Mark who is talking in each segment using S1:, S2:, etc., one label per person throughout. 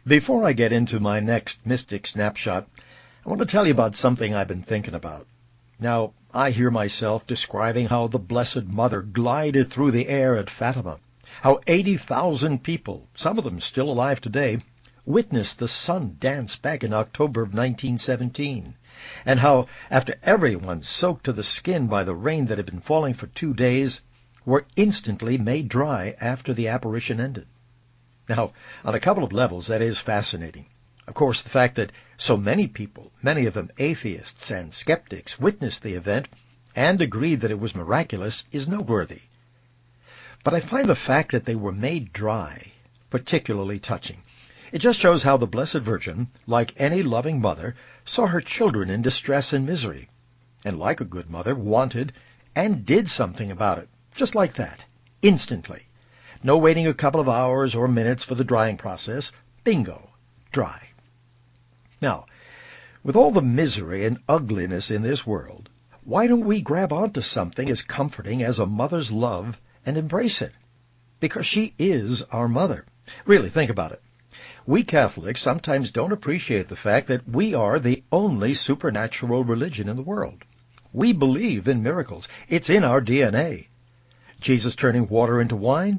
S1: Before I get into my next mystic snapshot, I want to tell you about something I've been thinking about. Now, I hear myself describing how the Blessed Mother glided through the air at Fatima, how 80,000 people, some of them still alive today, witnessed the sun dance back in October of 1917, and how, after everyone soaked to the skin by the rain that had been falling for 2 days, were instantly made dry after the apparition ended. Now, on a couple of levels, that is fascinating. Of course, the fact that so many people, many of them atheists and skeptics, witnessed the event and agreed that it was miraculous is noteworthy. But I find the fact that they were made dry particularly touching. It just shows how the Blessed Virgin, like any loving mother, saw her children in distress and misery, and like a good mother, wanted and did something about it, just like that, instantly. No waiting a couple of hours or minutes for the drying process. Bingo, dry. Now, with all the misery and ugliness in this world, why don't we grab onto something as comforting as a mother's love and embrace it? Because she is our mother. Really, think about it. We Catholics sometimes don't appreciate the fact that we are the only supernatural religion in the world. We believe in miracles. It's in our DNA. Jesus turning water into wine?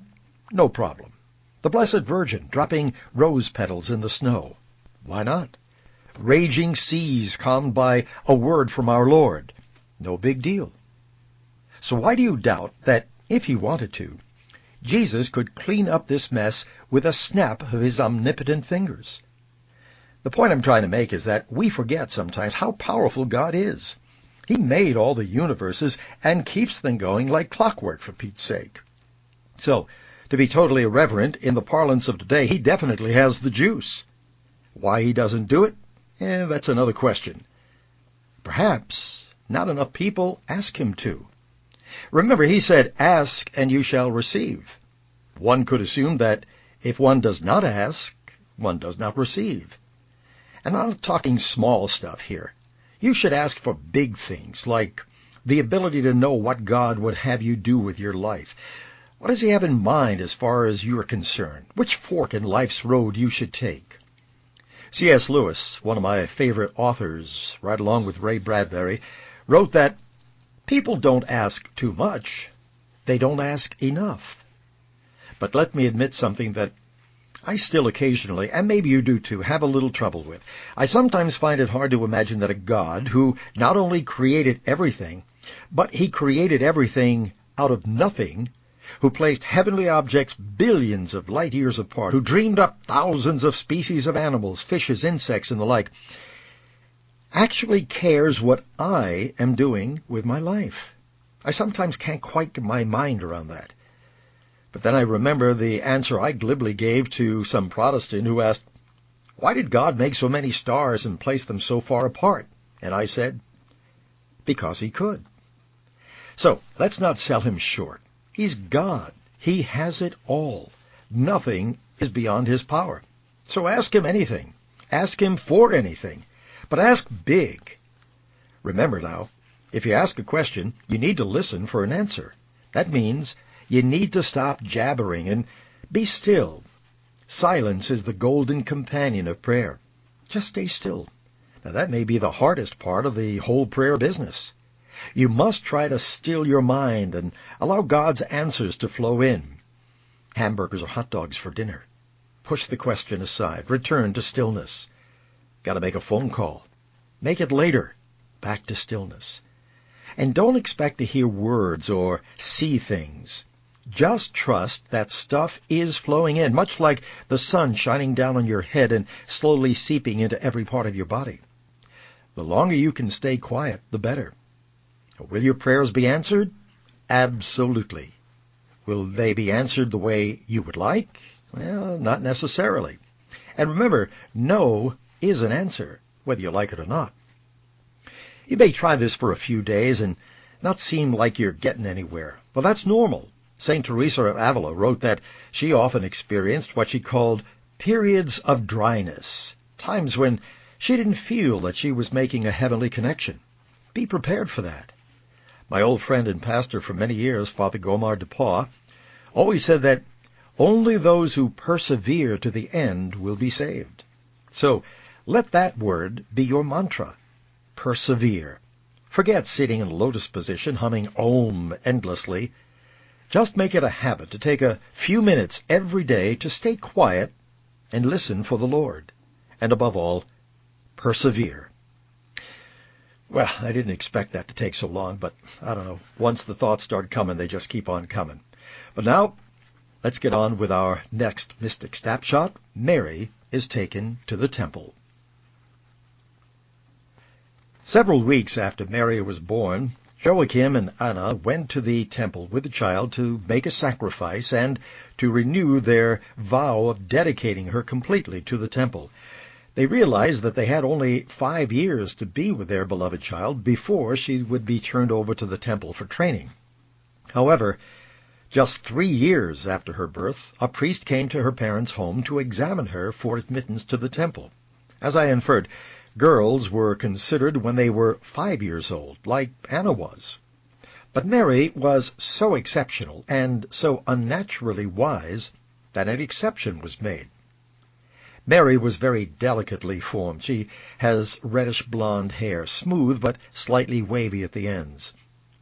S1: No problem. The Blessed Virgin dropping rose petals in the snow? Why not? Raging seas calmed by a word from our Lord? No big deal. So why do you doubt that, if he wanted to, Jesus could clean up this mess with a snap of his omnipotent fingers? The point I'm trying to make is that we forget sometimes how powerful God is. He made all the universes and keeps them going like clockwork, for Pete's sake. So, to be totally irreverent, in the parlance of today, he definitely has the juice. Why he doesn't do it? That's another question. Perhaps not enough people ask him to. Remember, he said, "Ask and you shall receive." One could assume that if one does not ask, one does not receive. And I'm not talking small stuff here. You should ask for big things, like the ability to know what God would have you do with your life. What does he have in mind as far as you are concerned? Which fork in life's road you should take? C.S. Lewis, one of my favorite authors, right along with Ray Bradbury, wrote that people don't ask too much. They don't ask enough. But let me admit something that I still occasionally, and maybe you do too, have a little trouble with. I sometimes find it hard to imagine that a God who not only created everything, but he created everything out of nothing, who placed heavenly objects billions of light years apart, who dreamed up thousands of species of animals, fishes, insects, and the like, actually cares what I am doing with my life. I sometimes can't quite get my mind around that. But then I remember the answer I glibly gave to some Protestant who asked, "Why did God make so many stars and place them so far apart?" And I said, "Because he could." So let's not sell him short. He's God. He has it all. Nothing is beyond his power. So ask him anything. Ask him for anything. But ask big. Remember now, if you ask a question, you need to listen for an answer. That means you need to stop jabbering and be still. Silence is the golden companion of prayer. Just stay still. Now that may be the hardest part of the whole prayer business. You must try to still your mind and allow God's answers to flow in. Hamburgers or hot dogs for dinner. Push the question aside. Return to stillness. Got to make a phone call. Make it later. Back to stillness. And don't expect to hear words or see things. Just trust that stuff is flowing in, much like the sun shining down on your head and slowly seeping into every part of your body. The longer you can stay quiet, the better. Will your prayers be answered? Absolutely. Will they be answered the way you would like? Well, not necessarily. And remember, no is an answer, whether you like it or not. You may try this for a few days and not seem like you're getting anywhere. Well, that's normal. St. Teresa of Avila wrote that she often experienced what she called periods of dryness, times when she didn't feel that she was making a heavenly connection. Be prepared for that. My old friend and pastor for many years, Father Gomar DePaul, always said that Only those who persevere to the end will be saved. So let that word be your mantra. Persevere. Forget sitting in lotus position humming Om endlessly. Just make it a habit to take a few minutes every day to stay quiet and listen for the Lord. And above all, persevere. Well, I didn't expect that to take so long, but I don't know. Once the thoughts start coming, they just keep on coming. But now, let's get on with our next mystic snapshot. Mary is taken to the temple. Several weeks after Mary was born, Joachim and Anna went to the temple with the child to make a sacrifice and to renew their vow of dedicating her completely to the temple. They realized that they had only 5 years to be with their beloved child before she would be turned over to the temple for training. However, just 3 years after her birth, a priest came to her parents' home to examine her for admittance to the temple. As I inferred, girls were considered when they were 5 years old, like Anna was. But Mary was so exceptional and so unnaturally wise that an exception was made. Mary was very delicately formed. She has reddish blonde hair, smooth but slightly wavy at the ends.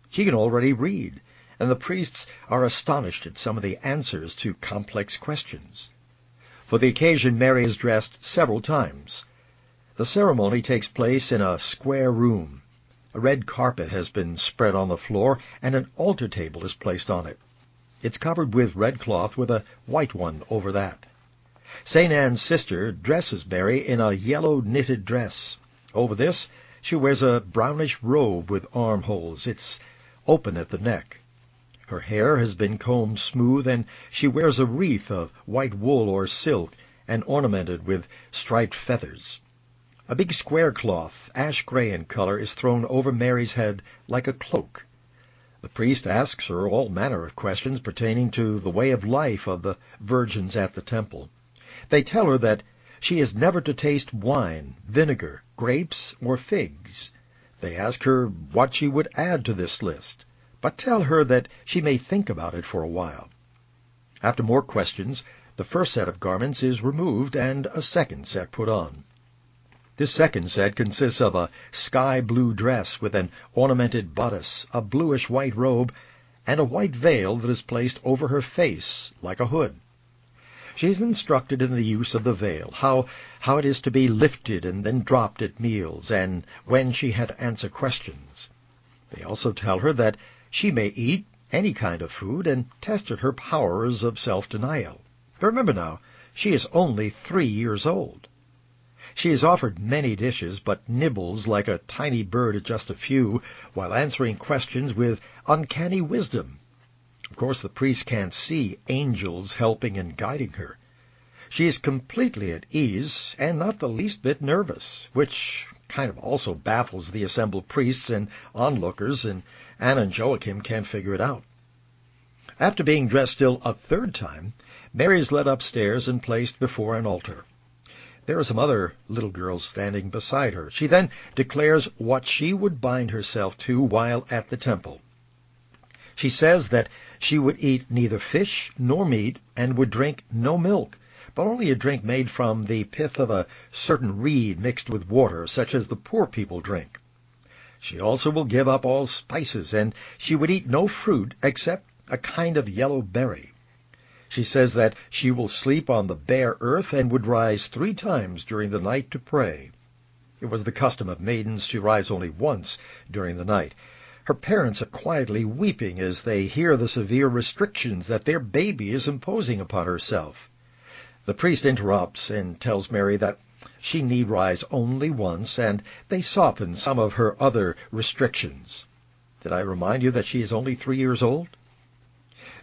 S1: She can already read, and the priests are astonished at some of the answers to complex questions. For the occasion, Mary is dressed several times. The ceremony takes place in a square room. A red carpet has been spread on the floor, and an altar table is placed on it. It's covered with red cloth with a white one over that. St. Anne's sister dresses Mary in a yellow knitted dress. Over this, she wears a brownish robe with armholes. It's open at the neck. Her hair has been combed smooth, and she wears a wreath of white wool or silk and ornamented with striped feathers. A big square cloth, ash gray in color, is thrown over Mary's head like a cloak. The priest asks her all manner of questions pertaining to the way of life of the virgins at the temple. They tell her that she is never to taste wine, vinegar, grapes, or figs. They ask her what she would add to this list, but tell her that she may think about it for a while. After more questions, the first set of garments is removed and a second set put on. This second set consists of a sky-blue dress with an ornamented bodice, a bluish-white robe, and a white veil that is placed over her face like a hood. She is instructed in the use of the veil, how it is to be lifted and then dropped at meals, and when she had to answer questions. They also tell her that she may eat any kind of food and tested her powers of self-denial. Remember now, she is only 3 years old. She is offered many dishes, but nibbles like a tiny bird at just a few, while answering questions with uncanny wisdom. Of course, the priest can't see angels helping and guiding her. She is completely at ease and not the least bit nervous, which kind of also baffles the assembled priests and onlookers, and Anna and Joachim can't figure it out. After being dressed still a third time, Mary is led upstairs and placed before an altar. There are some other little girls standing beside her. She then declares what she would bind herself to while at the temple. She says that she would eat neither fish nor meat and would drink no milk, but only a drink made from the pith of a certain reed mixed with water, such as the poor people drink. She also will give up all spices, and she would eat no fruit except a kind of yellow berry. She says that she will sleep on the bare earth and would rise 3 times during the night to pray. It was the custom of maidens to rise only once during the night. Her parents are quietly weeping as they hear the severe restrictions that their baby is imposing upon herself. The priest interrupts and tells Mary that she need rise only once, and they soften some of her other restrictions. Did I remind you that she is only 3 years old?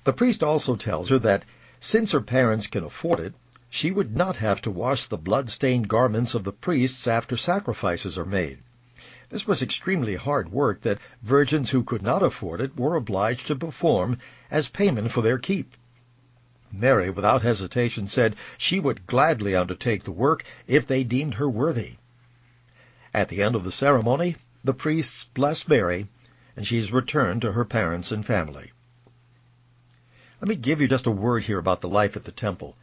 S1: The priest also tells her that since her parents can afford it, she would not have to wash the blood-stained garments of the priests after sacrifices are made. This was extremely hard work that virgins who could not afford it were obliged to perform as payment for their keep. Mary, without hesitation, said she would gladly undertake the work if they deemed her worthy. At the end of the ceremony, the priests bless Mary, and she is returned to her parents and family. Let me give you just a word here about the life at the temple.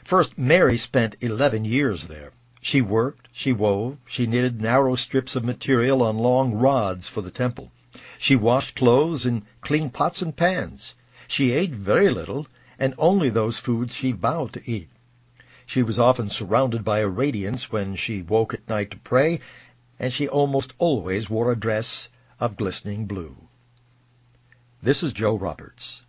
S1: First, Mary spent 11 years there. She worked, she wove, she knitted narrow strips of material on long rods for the temple. She washed clothes and cleaned pots and pans. She ate very little, and only those foods she vowed to eat. She was often surrounded by a radiance when she woke at night to pray, and she almost always wore a dress of glistening blue. This is Joe Roberts.